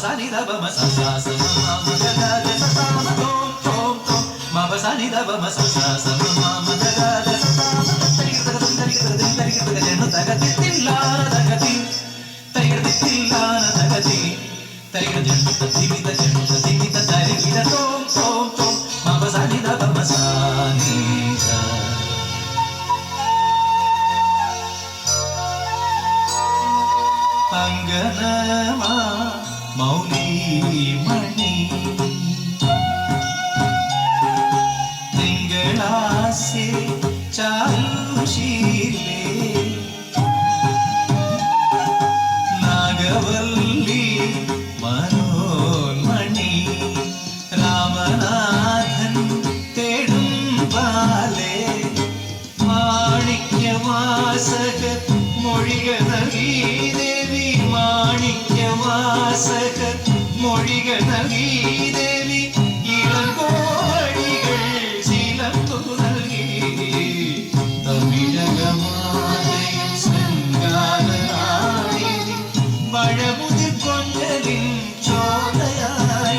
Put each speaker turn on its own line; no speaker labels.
Sani da ba ma sa sa sa ma ma ga ga ga sa sa ma tom tom tom ma ba sani da ba ma sa sa sa ma ma ga ga ga sa sa ma tari ga ga tari ga ga tari ga ga jenu ta ga tilla da ga ti tari ga tilla da ga ti tari ga jenu ta ti ta tari ga tom tom tom ma ba sani da ba ma sa ni da anganama മൗലി മണി തിങ്കളാസെ ചാരുശീലേ നാഗവല്ലി മനോന്മണി രാമനാഥൻ തേടും പാലേ മാണിക്യവാസക മൊഴിക നൽകി ദേവി മാണിക്യവാസക മൊഴിക നൽകി